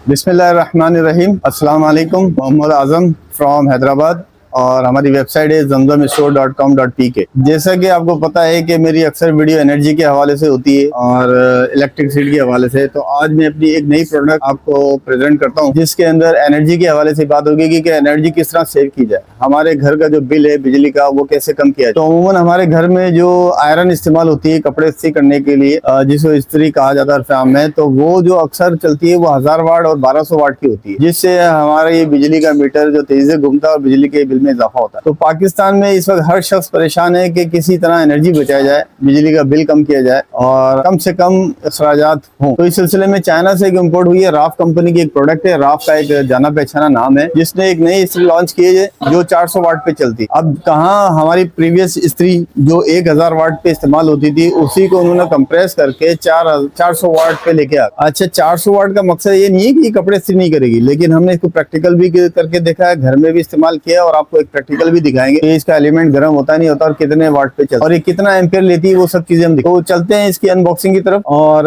बिस्मिल्लाहिर्रहमानिर्रहीम। अस्सलाम वालेकुम। मोहम्मद आज़म फ्रॉम हैदराबाद और हमारी वेबसाइट है zamzamstore.com.pk। जैसा कि आपको पता है कि मेरी अक्सर वीडियो एनर्जी के हवाले से होती है और इलेक्ट्रिसिटी के हवाले से, तो आज मैं अपनी एक नई प्रोडक्ट आपको प्रेजेंट करता हूं जिसके अंदर एनर्जी के हवाले से बात होगी कि एनर्जी किस तरह सेव की जाए। हमारे घर का जो बिल है बिजली का वो कैसे कम किया जाए। तो अमूमन हमारे घर में जो आयरन इस्तेमाल होती है कपड़े इस्त्री करने के लिए, जिसको इस्त्री कहा जाता है फार्म में, तो वो जो अक्सर चलती है वो 1000 वाट और 1200 वाट की होती है, जिससे हमारे बिजली का मीटर जो तेजी से घूमता है और बिजली के बिल में इजाफा होता है। तो पाकिस्तान में इस वक्त हर शख्स परेशान है कि किसी तरह एनर्जी बचाया जाए, बिजली का बिल कम किया जाए और कम से कम अखराजात हों। तो इस सिलसिले में चाइना से एक इम्पोर्ट हुई है राफ कंपनी की एक प्रोडक्ट है। राफ का एक जाना पहचाना नाम है, जिसने एक नई इस्त्री लॉन्च की है जो 400 वाट पे चलती है। अब कहाँ हमारी प्रीवियस इस्त्री जो 1000 वाट पे इस्तेमाल होती थी उसी को उन्होंने कंप्रेस करके 400 वाट पे लेके आ। अच्छा, 400 वाट का मकसद ये नहीं है कि कपड़े इस्त्री नहीं करेगी, लेकिन हमने इसको प्रैक्टिकल भी करके देखा है, घर में भी इस्तेमाल किया और आपको एक प्रैक्टिकल भी दिखाएंगे कि इसका एलिमेंट गर्म होता नहीं होता और कितने वाट पे चलता है और ये कितना एम्पियर लेती है, वो सब चीजें हम तो चलते हैं इसकी अनबॉक्सिंग की तरफ और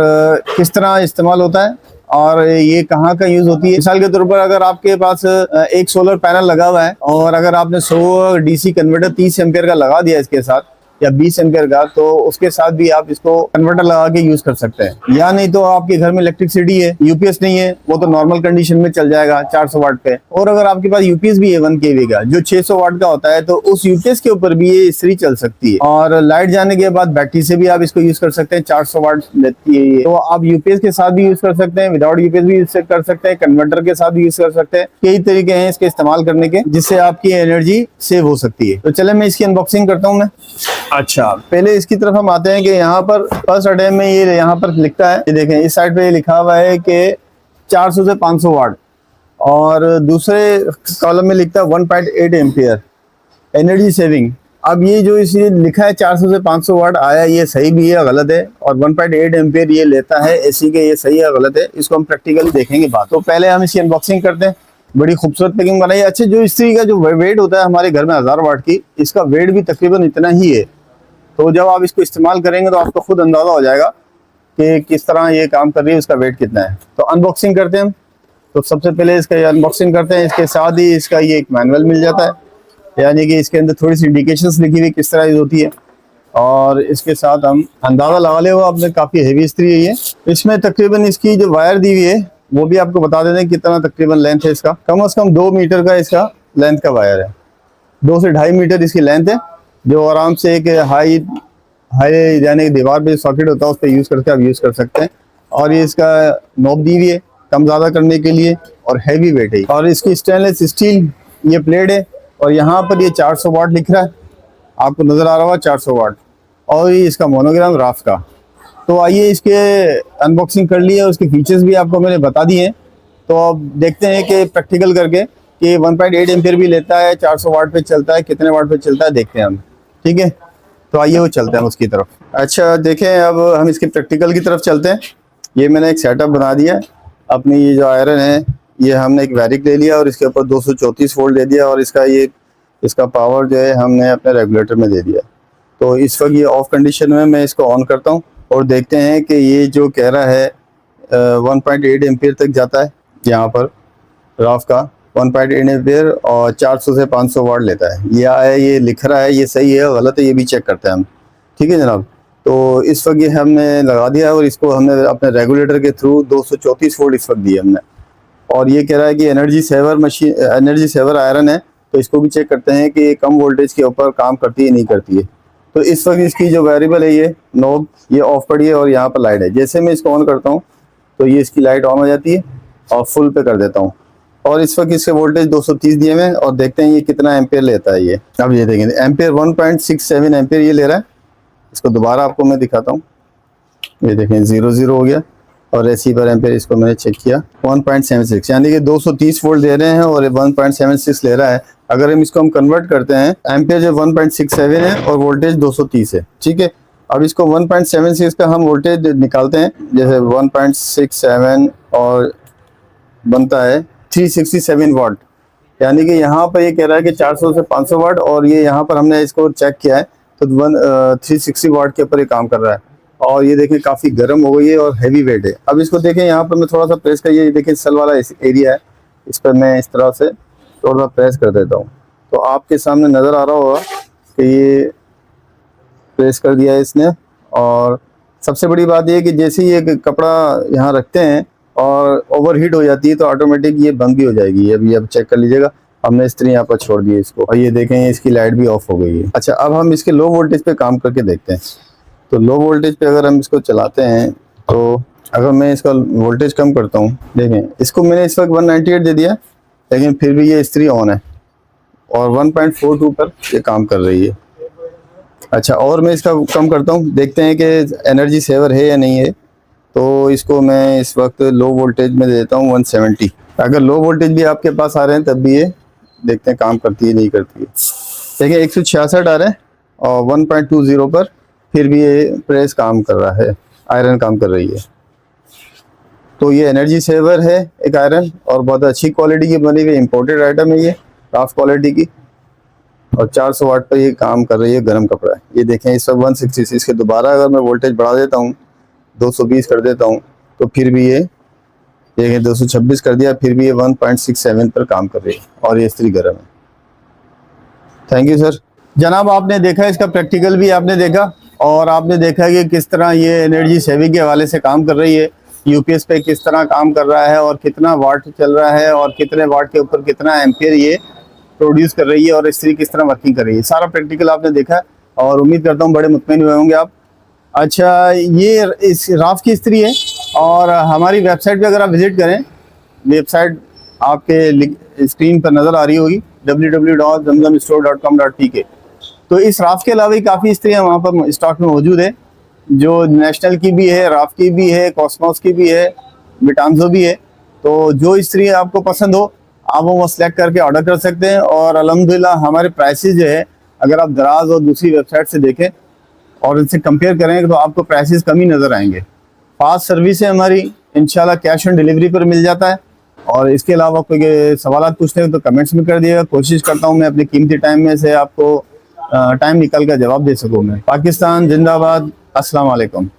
किस तरह इस्तेमाल होता है और ये कहाँ का यूज होती है। मिसाल के तौर पर अगर आपके पास एक सोलर पैनल लगा हुआ है और अगर आपने 100 डीसी कन्वर्टर 30 एम्पियर का लगा दिया इसके साथ या 20 एम्पियर का, तो उसके साथ भी आप इसको कन्वर्टर लगा के यूज कर सकते हैं। या नहीं तो आपके घर में इलेक्ट्रिसिटी है, यूपीएस नहीं है, वो तो नॉर्मल कंडीशन में चल जाएगा 400 वाट पे। और अगर आपके पास यूपीएस भी है 1 kV का जो 600 वाट का होता है, तो उस यूपीएस के ऊपर भी ये इस्त्री चल सकती है। और लाइट जाने के बाद बैटरी से भी आप इसको यूज कर सकते हैं, 400 वाट लेती है ये। तो आप यूपीएस के साथ भी यूज कर सकते हैं, विदाउट यूपीएस भी यूज कर सकते हैं, कन्वर्टर के साथ भी यूज कर सकते हैं। कई तरीके हैं इसके इस्तेमाल करने के जिससे आपकी एनर्जी सेव हो सकती है। तो चले मैं इसकी अनबॉक्सिंग करता हूँ मैं। अच्छा, पहले इसकी तरफ हम आते हैं कि यहाँ पर फर्स्ट अटैम्प्ट में ये यहाँ पर लिखता है, ये देखें इस साइड पे ये लिखा हुआ है कि 400 से 500 वाट और दूसरे कॉलम में लिखता है 1.8 एम्पियर एनर्जी सेविंग। अब ये जो इसे लिखा है 400 से 500 वाट आया, ये सही भी है या गलत है, और 1.8 एम्पियर ये लेता है एसी के, ये सही है या गलत है, इसको हम प्रैक्टिकली देखेंगे बात। तो पहले हम इसकी अनबॉक्सिंग करते हैं। बड़ी खूबसूरत पैकिंग बनाई है। अच्छा, जो इस्त्री का जो वेट होता है हमारे घर में 1000 वाट की, इसका वेट भी तकरीबन इतना ही है। तो जब आप इसको इस्तेमाल करेंगे तो आपको खुद अंदाजा हो जाएगा कि किस तरह ये काम कर रही है, उसका वेट कितना है। तो अनबॉक्सिंग करते हैं हम। तो सबसे पहले इसका अनबॉक्सिंग करते हैं। इसके साथ ही इसका ये एक मैनुअल मिल जाता है, यानी कि इसके अंदर थोड़ी सी इंडिकेशंस लिखी हुई किस तरह यूज होती है। और इसके साथ हम अंदाजा लगा ले, वो आपने काफ़ी हैवी इस्त्री है ये। इसमें तकरीबन इसकी जो वायर दी हुई है वो भी आपको बता देते हैं कितना तकरीबन लेंथ है इसका। कम से कम 2 मीटर का इसका लेंथ का वायर है, 2 से 2.5 मीटर इसकी लेंथ है, जो आराम से एक हाई यानी कि दीवार पे सॉकेट होता है उस पर यूज करके आप यूज कर सकते हैं। और ये इसका नॉब दी हुई है कम ज़्यादा करने के लिए और हैवी वेट है। और इसकी स्टेनलेस स्टील ये प्लेट है और यहाँ पर ये 400 वाट लिख रहा है, आपको नज़र आ रहा होगा 400 वाट, और ये इसका मोनोग्राम राफ का। तो आइए इसके अनबॉक्सिंग कर लिए, उसके फीचर्स भी आपको मैंने बता दिए हैं। तो अब देखते हैं कि प्रैक्टिकल करके कि 1.8 एम्पियर भी लेता है, 400 वाट पे चलता है, कितने वाट पे चलता है देखते हैं हम। ठीक है, तो आइए वो चलते हैं उसकी तरफ। अच्छा देखें, अब हम इसके प्रैक्टिकल की तरफ चलते हैं। ये मैंने एक सेटअप बना दिया है। अपनी ये जो आयरन है ये हमने एक वैरिक ले लिया और इसके ऊपर 234 वोल्ट दे दिया और इसका पावर जो है हमने अपने रेगुलेटर में दे दिया। तो इस वक्त ये ऑफ कंडीशन में मैं इसको ऑन करता हूँ और देखते हैं कि ये जो कह रहा है 1.8 एम्पियर तक जाता है। यहाँ पर राफ का 1.8 एम्पियर और 400 से 500 वाट लेता है। ये आया, ये लिख रहा है, ये सही है गलत है ये भी चेक करते हैं हम। ठीक है जनाब, तो इस वक्त ये हमने लगा दिया और इसको हमने अपने रेगुलेटर के थ्रू 234 वोल्ट इस वक्त दिए हमने। और ये कह रहा है कि एनर्जी सेवर आयरन है, तो इसको भी चेक करते हैं कि ये कम वोल्टेज के ऊपर काम करती है नहीं करती है। तो इस वक्त इसकी जो वेरिएबल है ये नॉब ये ऑफ पड़ी है और यहाँ पर लाइट है। जैसे मैं इसको ऑन करता हूँ तो ये इसकी लाइट ऑन हो जाती है और फुल पे कर देता हूँ। और इस वक्त इसके वोल्टेज 230 दिए हुए हैं और देखते हैं ये कितना एम्पियर लेता है ये। अब ये देखेंगे एम्पियर 1.67 एम्पियर ये ले रहा है। इसको दोबारा आपको मैं दिखाता हूँ। ये देखें 0 हो गया और एसी पर एम्पियर इसको मैंने चेक किया 1.76, यानी कि 230 वोल्ट दे रहे हैं और 1.76 ले रहा है। अगर हम इसको कन्वर्ट करते हैं, एम्पियर जो 1.67 है और वोल्टेज 230 है। ठीक है, अब इसको 1.76 का हम वोल्टेज निकालते हैं, जैसे 1.67 और बनता है 367 वाट, यानी कि यहाँ पर ये कह रहा है कि 400 से 500 वाट और ये यहाँ पर हमने इसको चेक किया है तो 360 वाट के ऊपर ये काम कर रहा है। और ये देखें काफी गर्म हो गई है और हैवी वेट है। अब इसको देखें, यहाँ पर मैं थोड़ा सा प्रेस करिए, ये देखें सल वाला एरिया है, इस पर मैं इस तरह से थोड़ा सा प्रेस कर देता हूँ, तो आपके सामने नजर आ रहा होगा कि ये प्रेस कर दिया है इसने। और सबसे बड़ी बात ये कि जैसे ही ये कपड़ा यहाँ रखते हैं और ओवरहीट हो जाती है तो ऑटोमेटिक ये बंद भी हो जाएगी। अभी अब चेक कर लीजिएगा, हमने इस्त्री यहाँ पर छोड़ दी है इसको, और ये देखें इसकी लाइट भी ऑफ हो गई है। अच्छा, अब हम इसके लो वोल्टेज पे काम करके देखते हैं। तो लो वोल्टेज पे अगर हम इसको चलाते हैं, तो अगर मैं इसका वोल्टेज कम करता हूँ, देखें इसको मैंने इस वक्त 198 दे दिया, लेकिन फिर भी ये इस्त्री ऑन है और 1.42 पर ये काम कर रही है। अच्छा, और मैं इसका कम करता हूँ, देखते हैं कि एनर्जी सेवर है या नहीं है। तो इसको मैं इस वक्त लो वोल्टेज में देता हूँ 170। अगर लो वोल्टेज भी आपके पास आ रहे हैं तब भी ये देखते हैं काम करती है नहीं करती है। देखिए 166 आ रहे हैं और 1.20 पर फिर भी ये प्रेस काम कर रहा है, आयरन काम कर रही है। तो ये एनर्जी सेवर है एक आयरन, और बहुत अच्छी क्वालिटी की बनी हुई इम्पोर्टेड आइटम है ये, टॉप क्वालिटी की, और 400 वाट पर ये काम कर रही है, गर्म कपड़ा है। ये देखें इस वक्त 166 के, दोबारा अगर मैं वोल्टेज बढ़ा देता हूँ 220 कर देता हूँ, तो फिर भी ये देखें 226 कर दिया, फिर भी ये 1.67 पर काम कर रही है और ये इस्त्री गर्म है। Thank you sir. जनाब, आपने देखा इसका प्रैक्टिकल भी आपने देखा, और आपने देखा कि किस तरह ये एनर्जी सेविंग के हवाले से काम कर रही है, यूपीएस पे किस तरह काम कर रहा है और कितना वाट चल रहा है और कितने वाट के ऊपर कितना एम्पियर ये प्रोड्यूस कर रही है और इस्त्री किस तरह वर्किंग कर रही है। सारा प्रैक्टिकल आपने देखा और उम्मीद करता हूँ बड़े मुतमईन हुए होंगे आप। अच्छा, ये इस राफ की इस्त्री है और हमारी वेबसाइट पे अगर आप विजिट करें, वेबसाइट आपके स्क्रीन पर नज़र आ रही होगी www.zamzamstore.com.pk। तो इस राफ के अलावा काफ़ी इस्त्रियाँ वहाँ पर स्टॉक में मौजूद है, जो नेशनल की भी है, राफ की भी है, कॉस्मोस की भी है, बिटांजो भी है। तो जो इस्त्री आपको पसंद हो आप वो सेलेक्ट करके ऑर्डर कर सकते हैं। और अल्हम्दुलिल्लाह हमारे प्राइसेस जो है, अगर आप दराज और दूसरी वेबसाइट से देखें और इनसे कंपेयर करें तो आपको प्राइसेस कम ही नज़र आएंगे। फास्ट सर्विस है हमारी, इंशाल्लाह कैश ऑन डिलीवरी पर मिल जाता है। और इसके अलावा कोई सवाल पूछते हैं तो कमेंट्स में कर दिएगा, कोशिश करता हूँ मैं अपने कीमती टाइम में से आपको टाइम निकाल कर जवाब दे सकूँ मैं। पाकिस्तान जिंदाबाद, अस्सलाम वालेकुम।